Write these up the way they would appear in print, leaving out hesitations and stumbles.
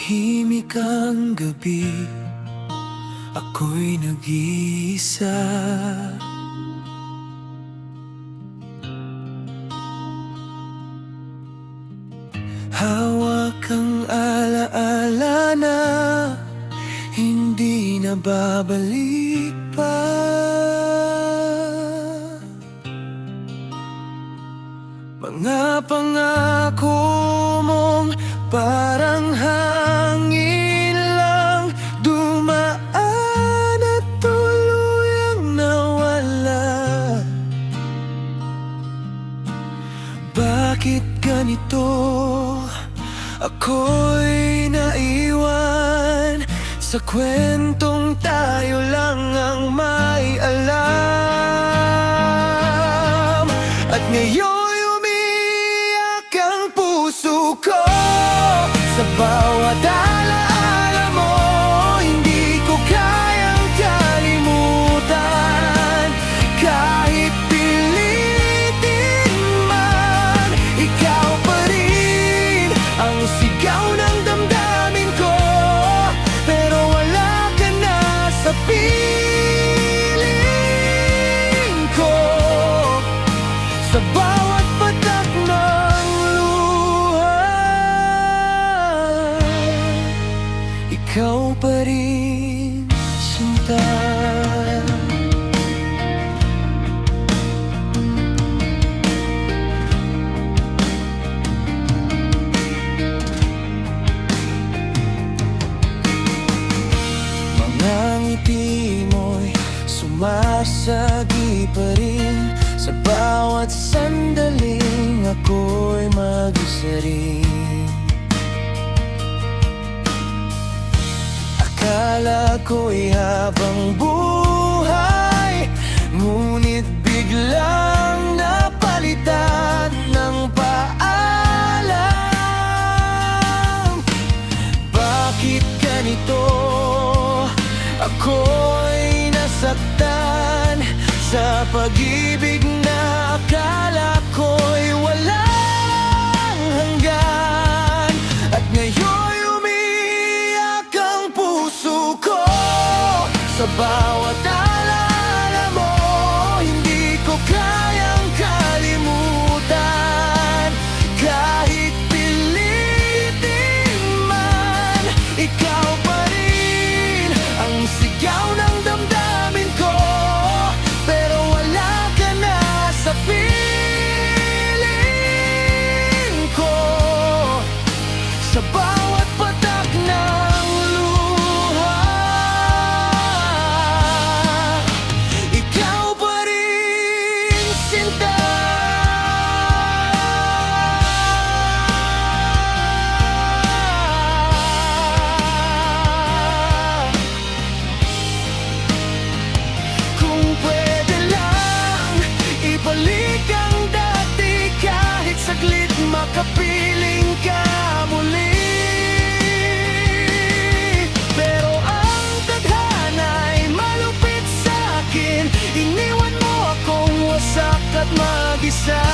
Tahimik ang gabi, ako'y nag-iisa. Hawak ang alaala na hindi na babalik pa. Mga pangako mong parang hangin lang, dumaan at tuluyang nawala. Bakit ganito? Ako'y naiwan sa kwentong tayo lang ang may alam. At ngayon'y umiiyak ang puso ko sa bawat alaala mo. Hindi ko kayang kalimutan, kahit pilitin man. Ikaw pa rin ang sigaw ng damdamin ko, pero wala ka na sa piling ko. Sa bawat patak ng luha, ikaw pa rin, sinta. Mga ngiti mo'y sumasagi pa rin sa bawat sandaling ako'y mag-isa rin. Akala ko'y habang buhay, ngunit biglang napalitan ng paalam. Bakit ganito? Ako'y nasaktan sa pag-ibig na akala ko'y walang hanggan. At ngayon'y umiiyak ang puso ko sa bawat alaala mo. Hindi ko kayang kalimutan, kahit pilitin man. Ikaw pa rin ang sigaw ng damdamin ko, pero wala ka na sa piling ko. Sa bawat patak ng luha, ikaw pa rin, sinta. Kung pwede lang, ibalik ang dati, kahit saglit makapiling ka muli. Pero ang tadhana'y malupit sa'kin, iniwan mo akong wasak at mag-isa.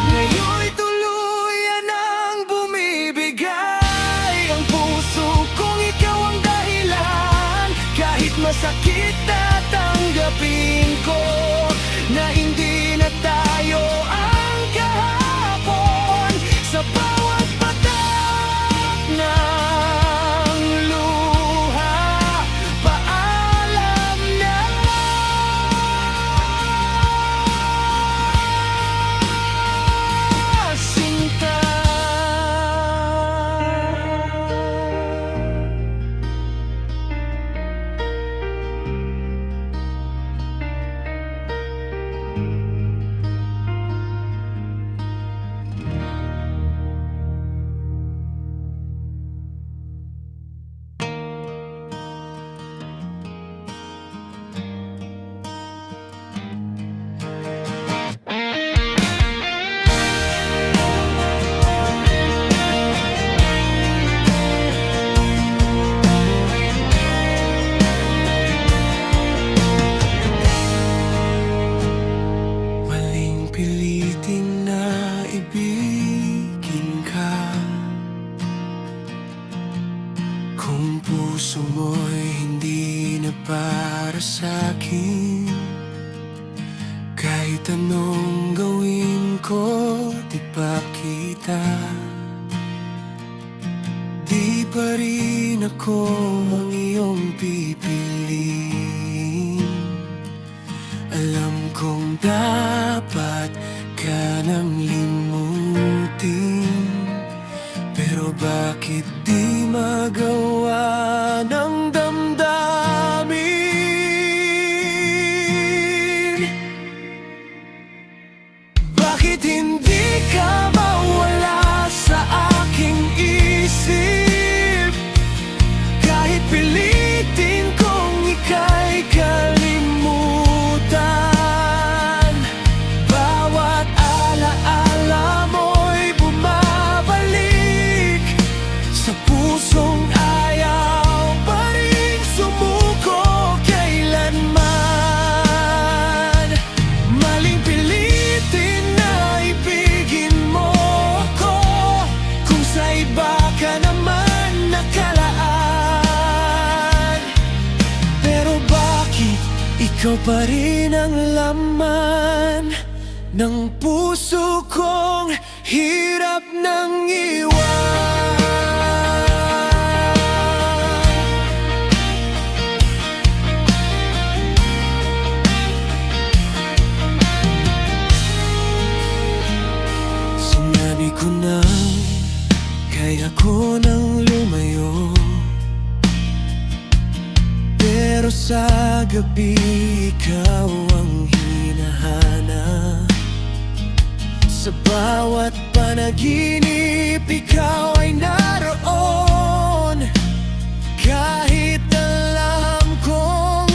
Ngayon'y tuluyan ang bumibigay ang puso kong ikaw ang dahilan. Kahit masakit tatanggapin ko na hindi na tayo ang kahapon. Sa bawat patak ng luha, paalam na. Sinta. para sa'kin. Kahit anong gawin ko, di pa kita. Di pa rin ako ang iyong pipiliin. Alam kong dapat ka nang limutin, pero bakit di magawa ng damdamin? Bakit hindi ka mawala sa aking isip? Kahit pilitin kong ika'y kalimutan, bawat alaala mo'y bumabalik sa pusong ayaw pa rin sumuko kailanman. Maling pilitin na ibigin mo ako kung sa iba ka naman nakalaan. Pero bakit ikaw pa rin ang laman ng puso kong hirap nang iwan? Sinabi ko na kaya ko nang lumayo, pero sa gabi ikaw ang hinahanap. Sa bawat panaginip ikaw ay naroon, kahit alam kong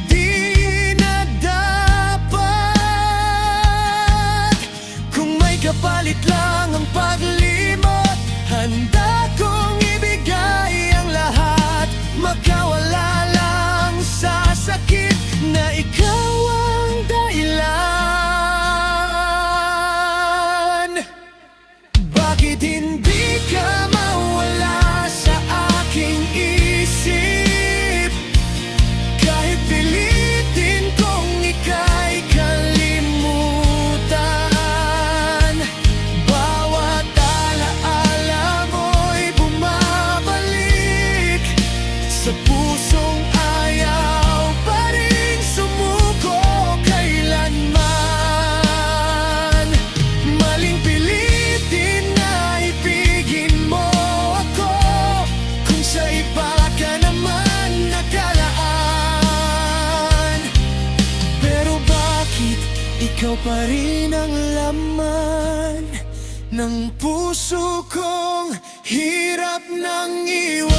di na dapat. Kung may kapalit lang ang paglimot, handa kong ibigay ang lahat. Makawala lang sa sakit na ikaw ang dahilan. Bakit hindi ka mawala sa aking isip? Kahit pilitin kong ika'y kalimutan, bawat alaala mo'y bumabalik sa pusong ayaw pa rin sumuko kailanman. Maling pilitin na ibigin mo ako kung sa iba ka naman nakalaan. Pero bakit ikaw pa rin ang laman ng puso kong hirap nang iwan?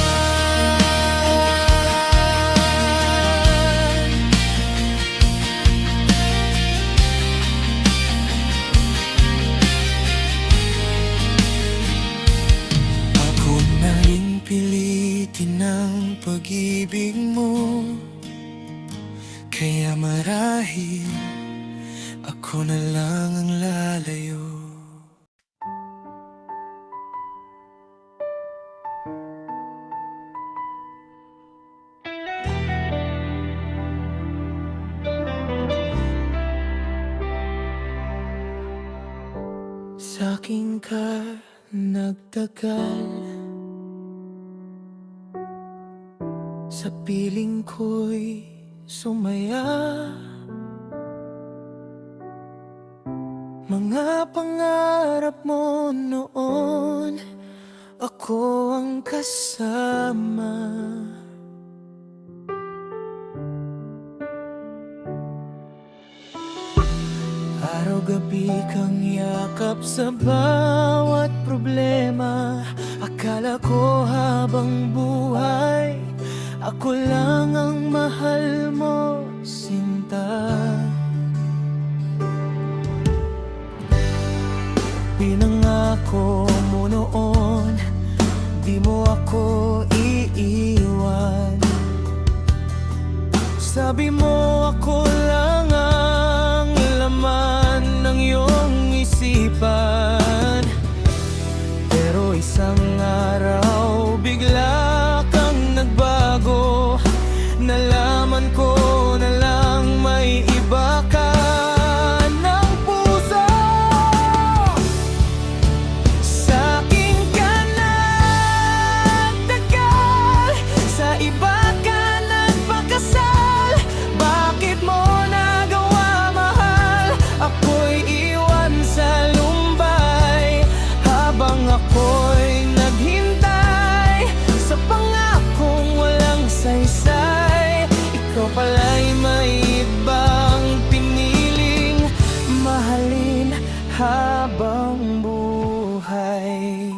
Ako na rin pilitin ang pag-ibig mo, kaya marahil ako na lang ang lalayo. Sa'kin ka nagtagal, sa piling ko'y sumaya. Mga pangarap mo noon, ako ang kasama. Araw-gabi kang yakap sa bawat problema. Akala ko habang buhay, ako lang ang mahal mo, sinta. Pinangako mo noon, di mo ako iiwan. Sabi mo ako lang ang laman ng iyong isipan. habang ako'y naghintay sa pangakong walang saysay. Ikaw pala'y may ibang piniling mahalin habang buhay.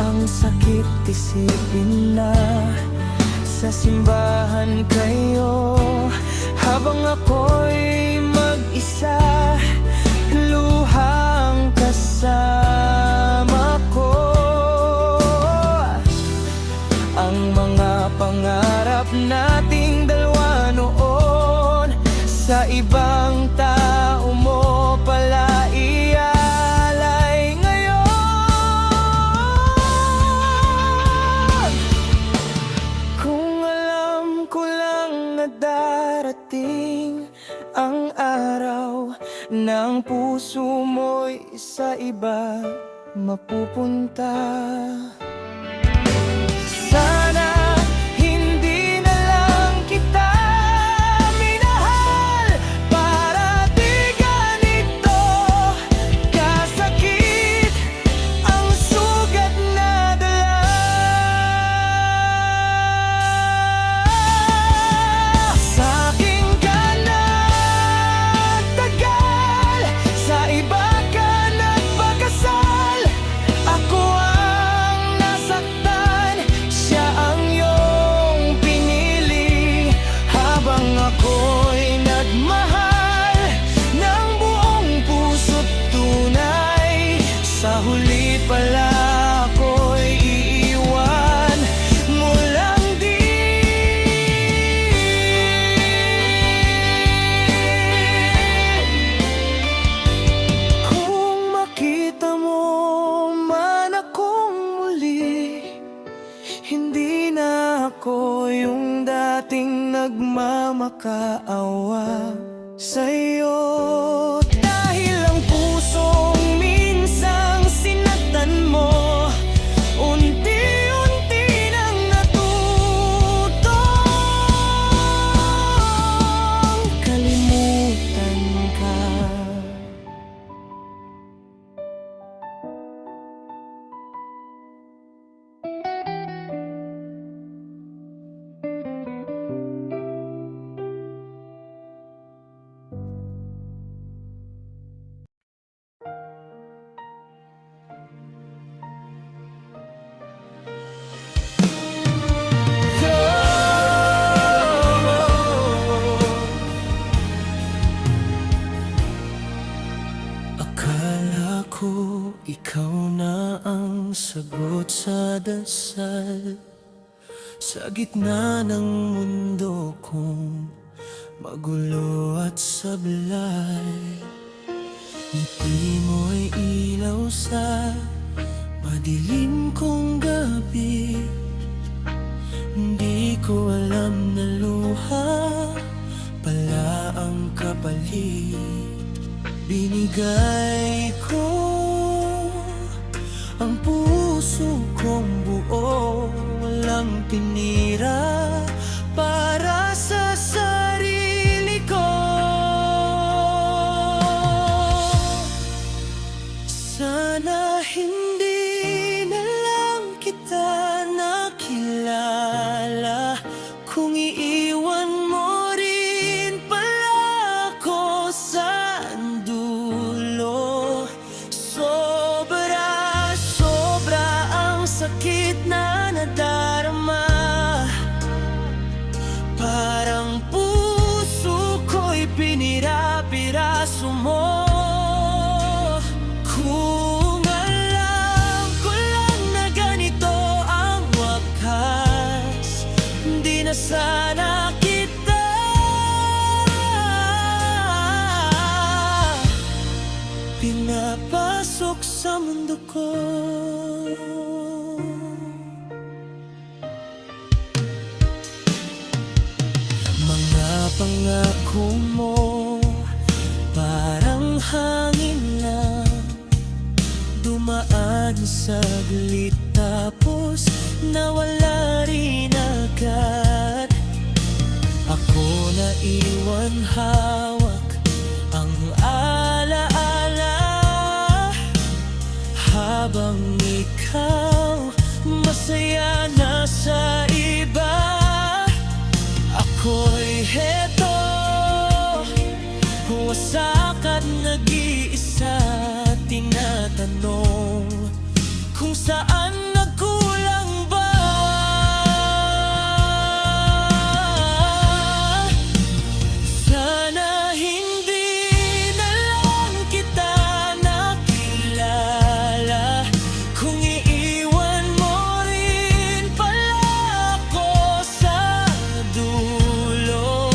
Ang sakit isipin na sa simbahan kayo habang ako'y mag-isa, luhang kasama ko. Ang mga pangarap nating dalawa noon sa ibang tao mo pala ialay ngayon. Kung alam ko lang na darating ang araw ng puso mo'y sa iba mapupunta. Sana hindi na lang kita minahal para di ganito kasakit ang sugat na dala. Sa'kin ka nagtagal, sa iba ka nagpakasal. Ako ang nasaktan, siya ang iyong pinili. Habang ako'y nagmahal ng buong puso't tunay, sa huli pala ako'y iiwan mo lang din. Kung makita mo man akong muli, hindi na ako yung dating nagmamakaawa sa'yo. Dahil ang pusong minsang sinaktan mo, unti-unti nang natutong kalimutan ka. Akala ko ikaw na ang sagot sa dasal, sa gitna ng mundo kong magulo at sablay. Ngiti mo'y ilaw sa madilim kong gabi. Hindi ko alam na luha pala ang kapalit. Binigay ko ang puso kong buo, walang tinira para sa sarili ko. Sana hindi na lang kita nakilala, kung iiwan mo rin pala ako sa dulo. Sobra, sobra ang sakit na nadarama, parang puso ko'y pinira-piraso mo. Kung alam ko lang na ganito ang wakas, di na sana kita pinapasok sa mundo ko. Mga pangako mo parang hangin lang, dumaan saglit tapos nawala rin agad. Ako na iwan hawak Wasak at nag-iisa, tinatanong kung saan nagkulang ba. Sana hindi na lang kita nakilala, kung iiwan mo rin pala ako sa dulo.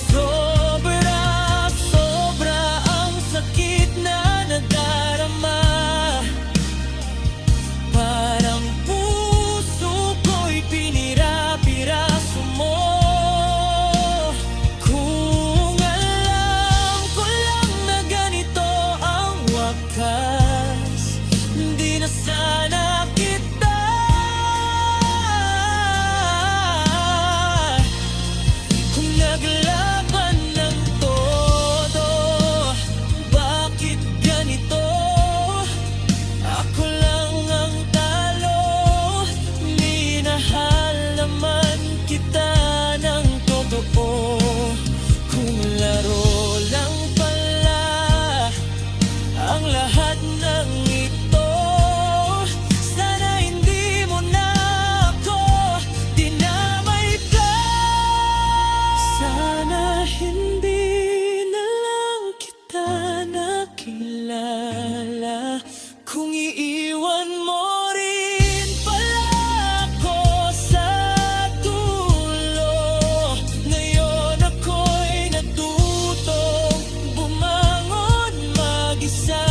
Sobra ang sakit na nadarama, parang puso ko'y pinira-piraso mo. Kung alam ko lang na ganito ang wakas, hindi na sana kita kung naglaban ng todo. Bakit ganito? Ako lang ang talo. Minahal naman kita ng totoo. Kung laro lang pala ang lahat ng ito, sana hindi mo na ako dinamay pa. Sana hindi na lang kita nakilala, kung iiwan mo rin pala ako sa dulo. Ngayon ako'y natutong bumangon mag-isa,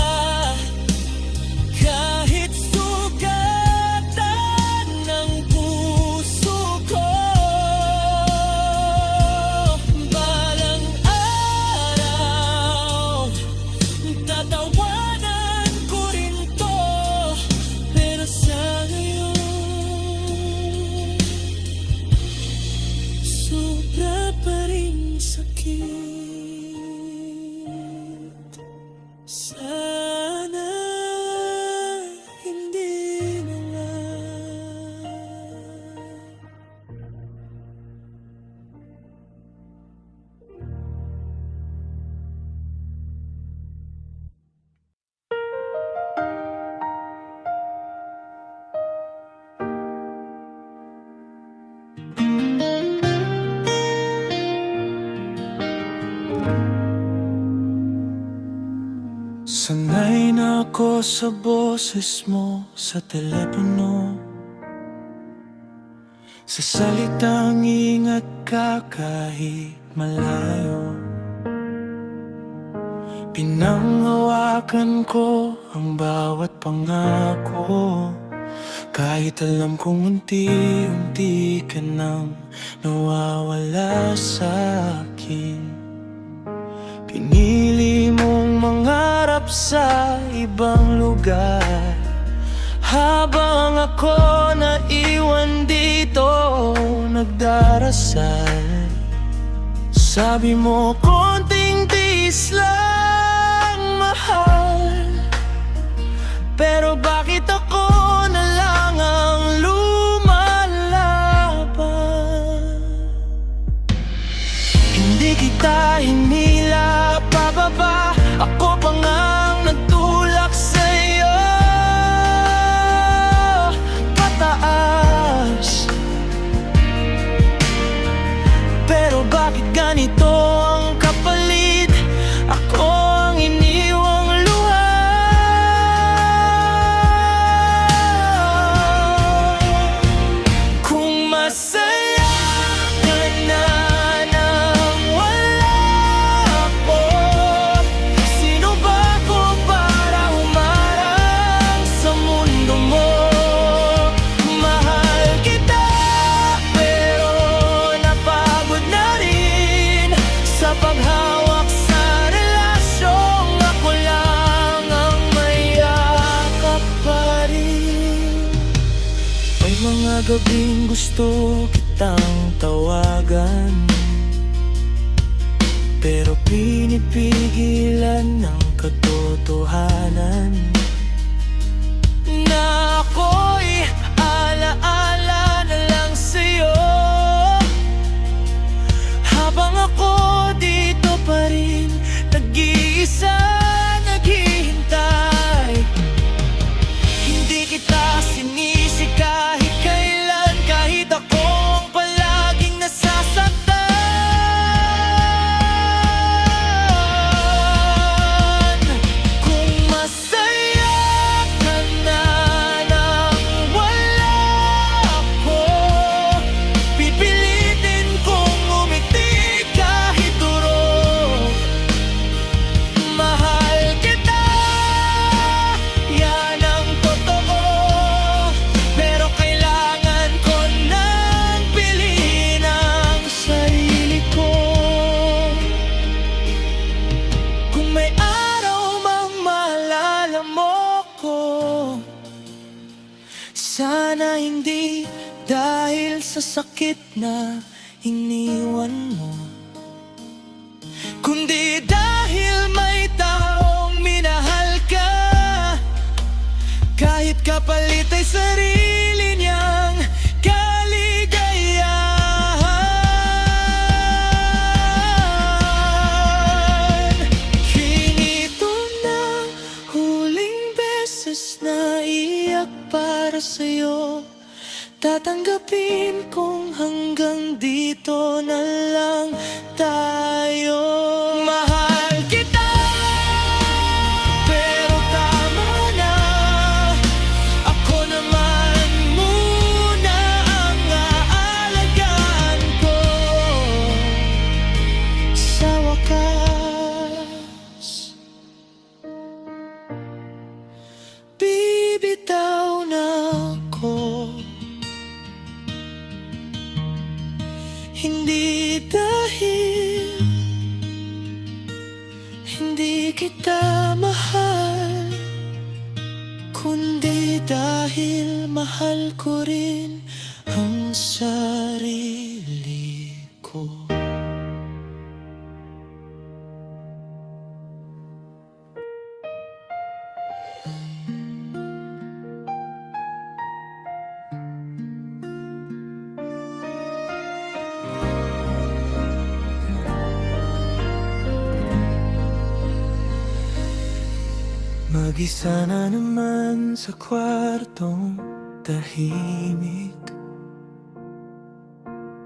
kahit sugatan ng puso ko. Balang araw tatawanan ko rin to, pero sa ngayon sobra pa rin sakit. Sana hindi na lang. Sanay na ako sa boses mo sa telepono, sa salitang ingat ka kahit malayo. Pinanghawakan ko ang bawat pangako, kahit alam kong unti-unti ka nang nawawala sa akin. Pinili mong mangarap sa ibang lugar, habang ako naiwan dito nagdarasal. Sabi mo konting tiis lang mahal, pero bakit ako na lang ang lumalaban? Hindi kita hinila pababa, ako pa ngang nagtulak sa'yo pataas. Pero bakit ganito ang kapalit? Ako ang iniwang luha. Kung masaya ka na nang wala ako, sino ba ako para humarang sa mundo mo? Mahal kita, pero napagod na rin sa paghawak sa relasyong ako lang ang mayakap pa rin. May mga gabing gusto kitang tawagan, pero pinipigilan ng katotohanan na ako'y alaala na lang sa'yo, habang ako dito pa rin Sana hindi dahil sa sakit na iniwan mo, kundi dahil may taong minahal ka. Kahit kapalit ay sarili niyang kaligayahan. Hinito na huling beses na iyak para sa'yo, tatanggapin kong hanggang dito na lang tayo. Mahal kita, pero tama na. Ako naman muna ang aalagaan ko. Sa wakas, bibitaw na ako. Hindi dahil hindi kita mahal, kundi dahil mahal ko rin ang sarili ko. Mag-isa na naman sa kwartong tahimik,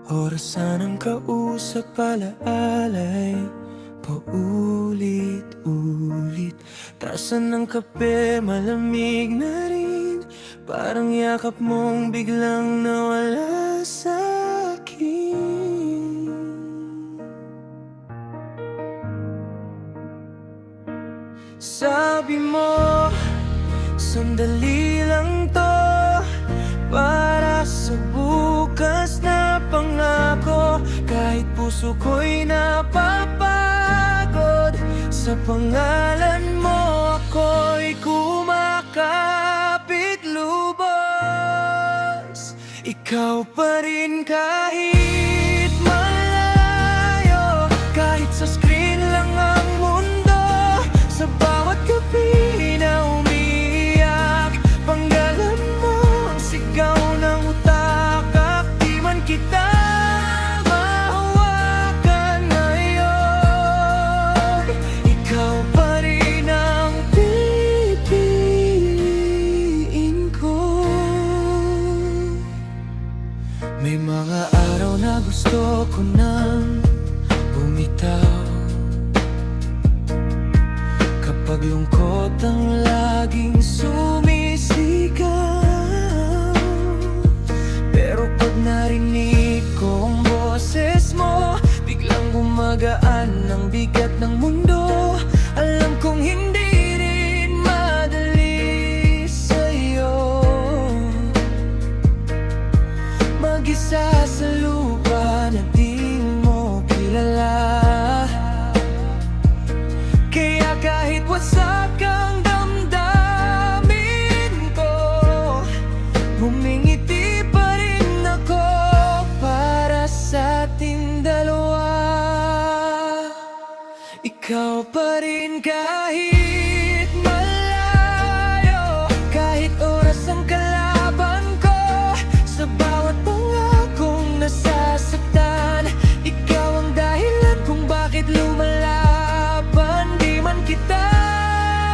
orasan ng kausap alaalay paulit-ulit. Tasan ng kape malamig na rin, parang yakap mong biglang nawala sa akin. Sabi mo, sandali lang to, para sa bukas na pangako. Kahit puso ko'y napapagod, sa pangalan mo ako'y kumakapit lubos. Ikaw pa rin kahit malayo, kahit sa screen lang ang mundo. Sa bawat gabi na umiiyak, panggalan mo ang sigaw ng utak. At di man kita mahawakan ngayon, ikaw pa rin ang pipiliin ko. May mga araw na gusto ko nang bumitaw, kapag lungkot ang laging sumisigaw. Pero pag narinig ko ang boses mo, biglang gumagaan ang bigat ng mundo. Alam kong hindi rin madali sa'yo mag-isa sa lupa na di mo kilala. Kaya kahit wasak ang damdamin ko, humingiti pa rin ako para sa ating dalawa. Ikaw pa rin kahit malayo, kahit oras ang kalaban ko. Sa bawat pangakong nasasaktan, ikaw ang dahilan kung bakit lumalaban. Di man kita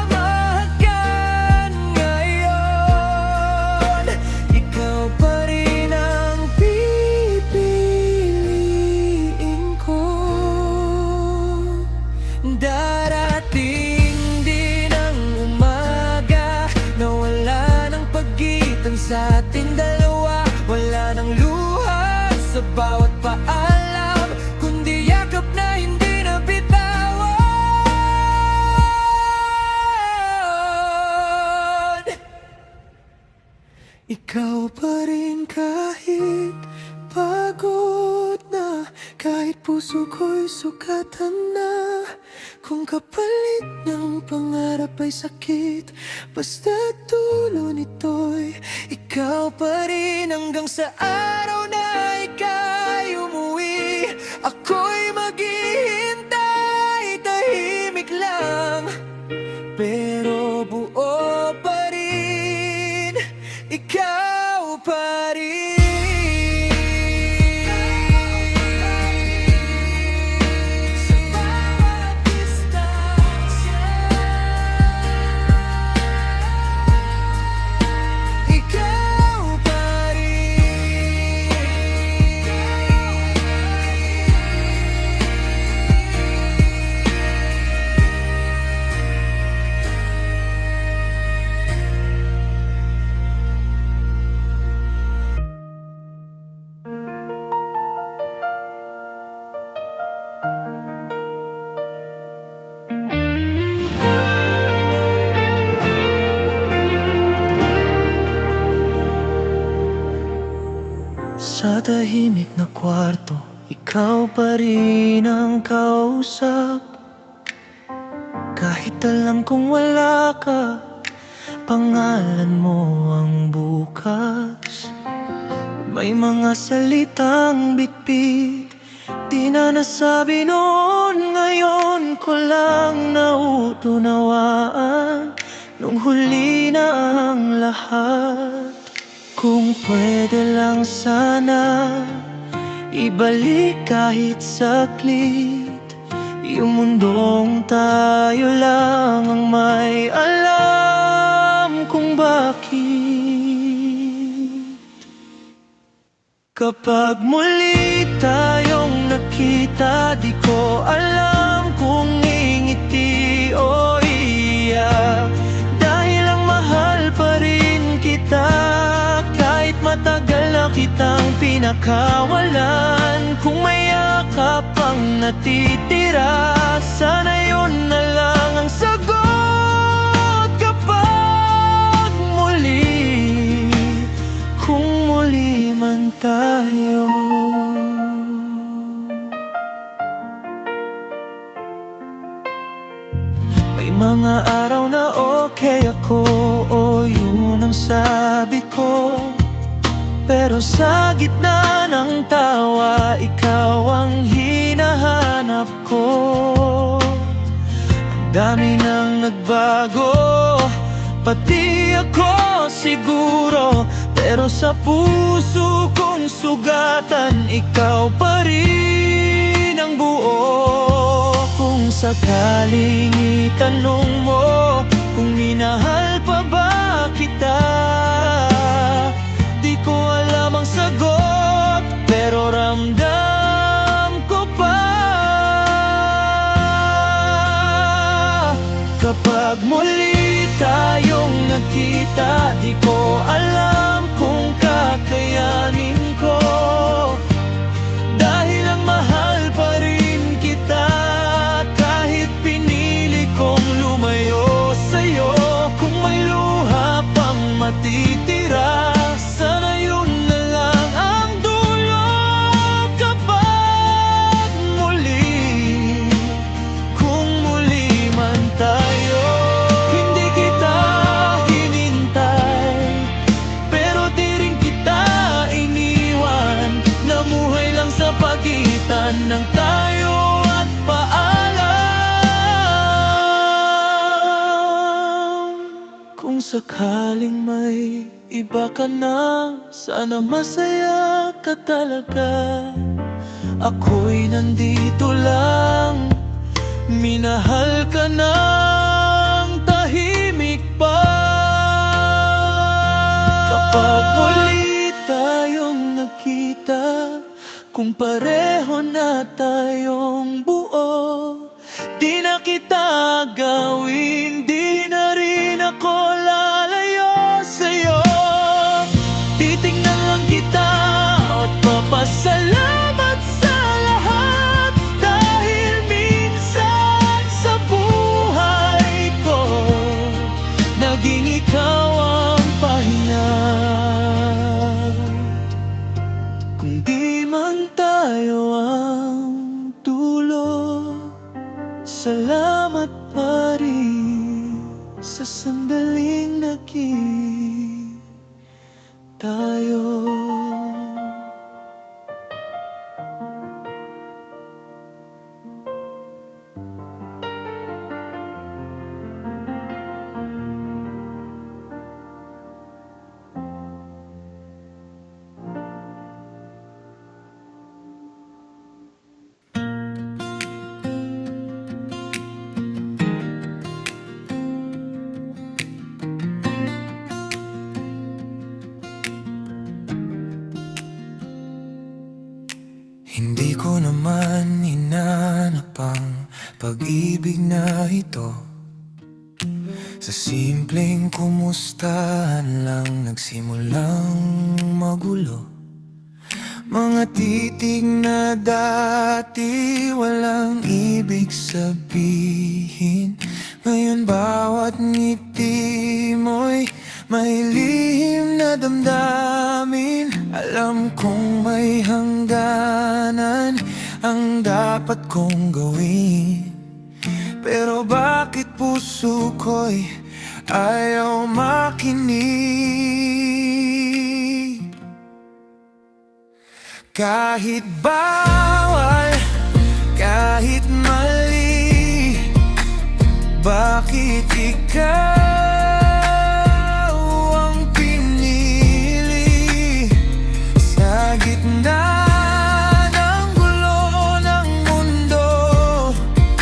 mahagkan ngayon, ikaw pa rin ang pipiliin ko. Darating din ang umaga na wala ng pagitan sa ating dalawa. Wala ng luha sa bawat paalam, kundi yakap na hindi na bitawan. Ikaw pa rin kahit pagod na, kahit puso ko'y sugatan na. Kung kapalit ng pangarap ay sakit, basta dulo nito'y ikaw ikaw pa rin hanggang sa araw na ika'y umuwi. Ako'y maghihintay, tahimik lang, pero buo pa rin, ikaw pa rin. Sa bawat distansya, ikaw pa rin. Sa tahimik na kwarto, ikaw pa rin ang kausap. Kahit alam kong wala ka, pangalan mo ang bukas. May mga salitang bitbit, di na nasabi noon, ngayon ko lang nautunawaan. Nung huli na ang lahat, kung pwede lang sana ibalik kahit saglit yung mundong tayo lang ang may alam kung bakit. Kapag muli tayong nakita, di ko alam kung ngingiti o iyak, dahil ang mahal pa rin kita. Kahit matagal na kitang pinakawalan, kung may yakap pang natitira, sana yun na lang ang sagot kapag muli, kung muli man tayo. May mga araw na okay ako, o yun ang sabi ko, pero sa gitna ng tawa, ikaw ang hinahanap ko. Ang dami nang nagbago, pati ako siguro, pero sa puso kong sugatan, ikaw pa rin ang buo. Kung sakaling itanong mo kung minahal pa ba kita, di ko alam ang sagot, pero ramdam ko pa. Kapag muli tayong nagkita, di ko alam kung kakayanin ko, dahil ang mahal pa rin kita. Kahit pinili kong lumayo sa'yo, kung may luha pang matitira, sana yun na lang ang dulo kapag muli, kung muli man tayo. Hindi kita hinintay, pero di rin kita iniwan. Namuhay lang sa pagitan ng tayo at paalam. Kung sakaling may iba ka na, sana masaya ka talaga. Ako'y nandito lang, minahal ka ng tahimik pa. Kapag muli tayong nagkita, kung pareho na tayong buo, di na kita gawin, di na rin ako lalayo sa'yo. Titingnan lang kita at papasalamat sa lahat, dahil minsan sa buhay ko naging ikaw ang pahinga. Kung di man tayo ang dulo, salamat pa rin sa sandaling naging tayo. Hindi ko naman hinanap ang pag-ibig na ito. Sa simpleng kumustahan lang nagsimulang magulo. Mga titig na dati walang ibig sabihin, ngayon bawat ngiti mo'y may lihim na damdamin. Alam kong may hangganan ang dapat kong gawin, pero bakit puso ko'y ayaw makinig? Kahit bawal, kahit mali, bakit ikaw ang pinili? Sa gitna ng gulo ng mundo,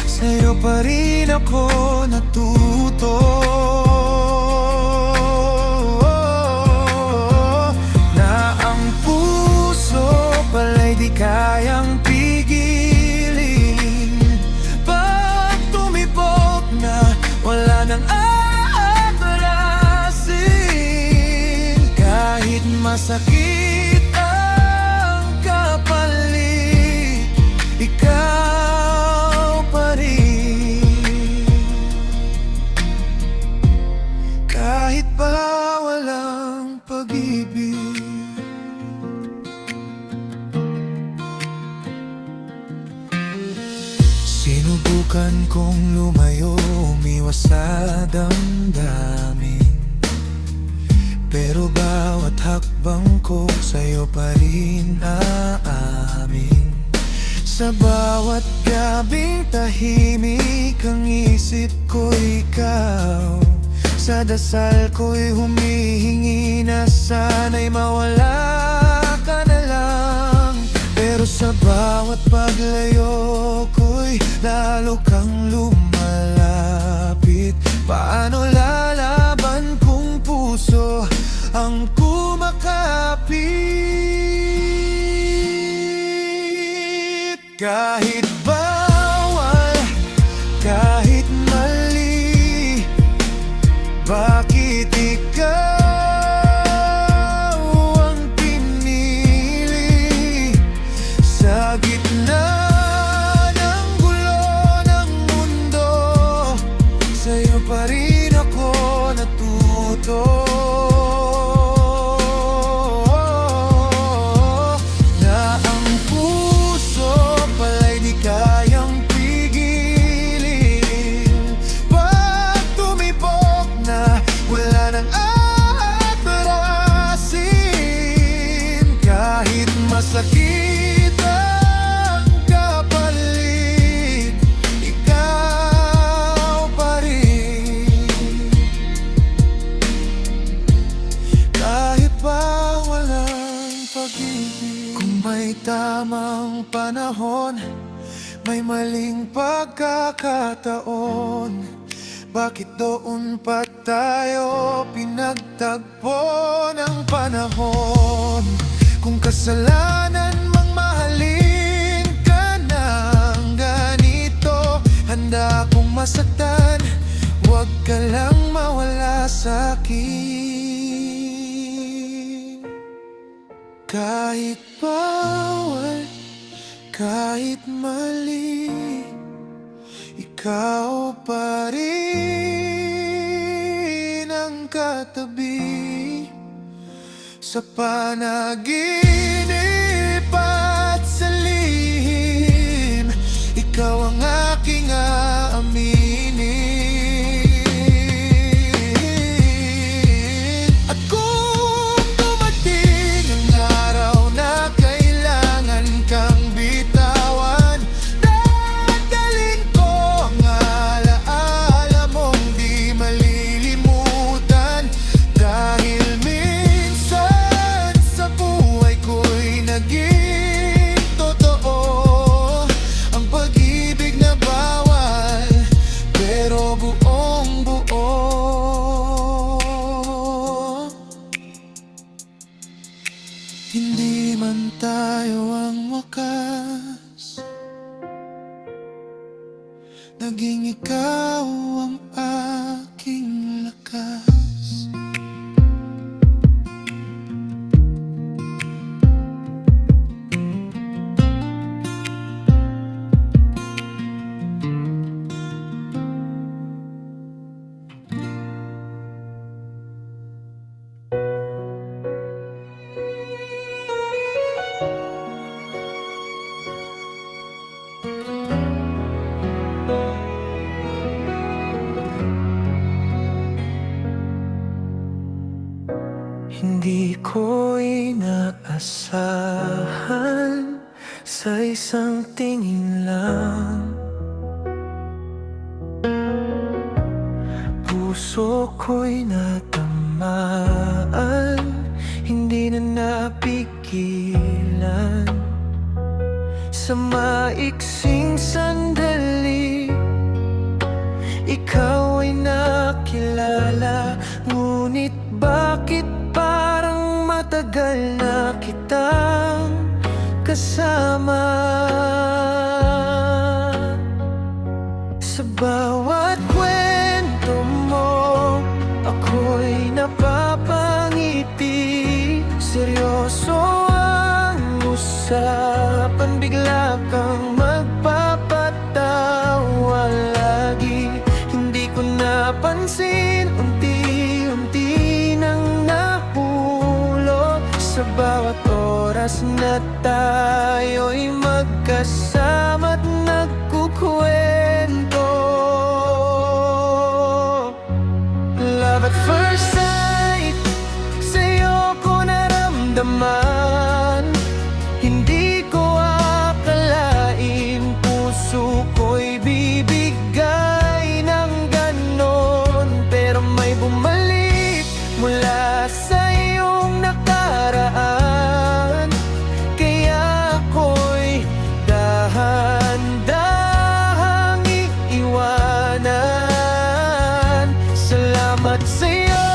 sa'yo pa rin ako natuto. Na ang puso pala'y di kayang pigilin. Pag tumibok na wala nang aatarasin, kahit masakit ang kapalit, ikaw pa rin. Kahit pa walang pag-ibig. Sinubukan kong lumayo, umiwas sa damdamin, pero bawat hakbang ko sa'yo pa rin aamin. Sa bawat gabing tahimik ang isip ko ikaw. Sa dasal ko'y humihingi na sana'y mawala ka na lang. Pero sa bawat paglayo ko'y lalo kang lumalapit. Paano lalaban kung puso ang kumakapit? Kahit bawal, kahit mali, bakit ikaw ang pinili? Sa gitna ng gulo ng mundo, sa'yo pa rin ako natuto. Na ang puso pala'y di kayang pigilin. Pag tumibok na wala nang aatarasin, kahit masakit ang kapalit, ikaw pa rin. Kahit pa walang pag-ibig. Kung may tamang panahon, may maling pagkakataon, bakit doon pa tayo pinagtagpo ng panahon? Kung kasalanan mang mahalin ka ng ganito, handa akong masaktan, huwag ka lang mawala sa'kin. Kahit bawal, kahit mali, ikaw pa rin ang katabi. Sa panaginip at sa lihim, ikaw ang aking aaminin. At kung dumating ikaw ang aking lakas. Hindi ko inaasahan, sa isang tingin lang puso ko'y natamaan, hindi na napigilan. Sa maiksing sandali, ikaw ay nakilala. Ngunit bakit parang matagal na kitang kasama? Sa bawat kwento mo, ako'y napapangiti. Seryoso ang usapan, bigla kang magpapatawa lagi. Hindi ko napansin, unti-unti nang nahulog. Sa bawat oras na tayo'y magkasama't nagkukwento. Love at first sight, sa'yo ko naramdaman. Hindi ko akalain, puso ko'y bibigay ng ganon. Pero may bumalik mula sa iyong nakaraan, kaya ako'y dahan-dahang iiwanan. Salamat sa'yo,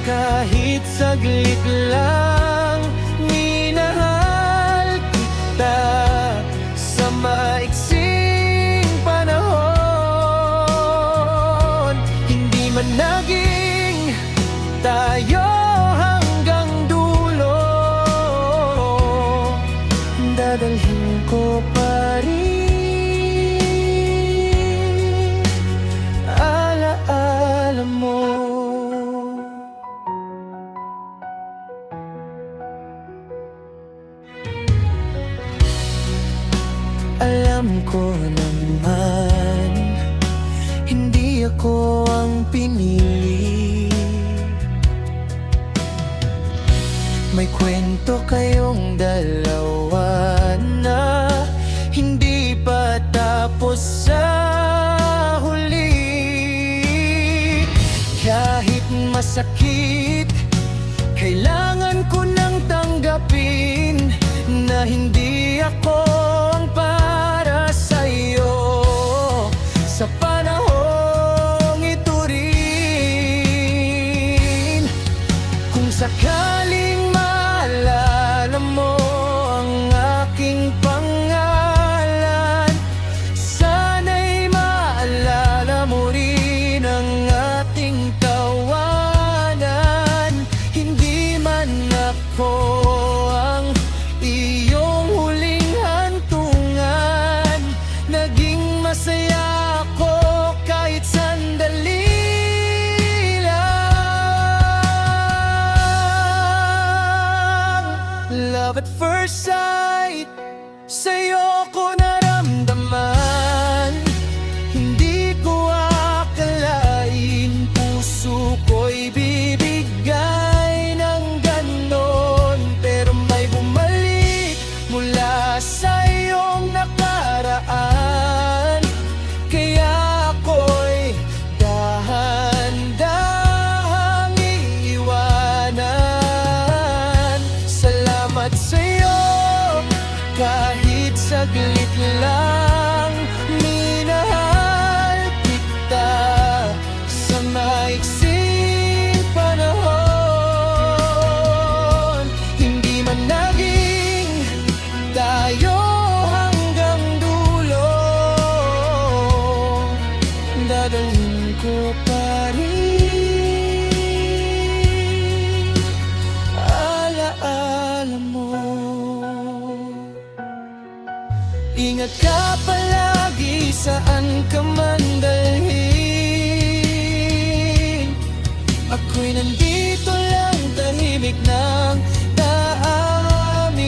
kahit saglit lang minahal kita. Sa maiksing panahon, hindi man naging tayo hanggang dulo, dadalhin ko pa rin alaala mo. Alam ko naman, hindi ako ang pinili. May kwento kayong dalawa na hindi pa tapos sa huli. Kahit masakit, kailangan ko nang tanggapin na hindi ako ang para sa'yo. Sa panahong ito rin, kung sakaling maalala mo ang aking pangalan, sana'y maalala mo rin ang ating tawanan. Hindi man ako ang iyong dadalhin ko pa rin alaala mo. Ingat ka palagi saan ka man dalhin. Ako'y nandito lang, tahimik ng taamin.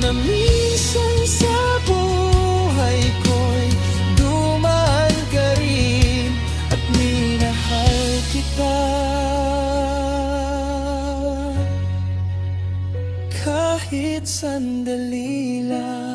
Na minsan sa buhay ko'y dumaan ka rin at minahal kita. Kahit sandali lang.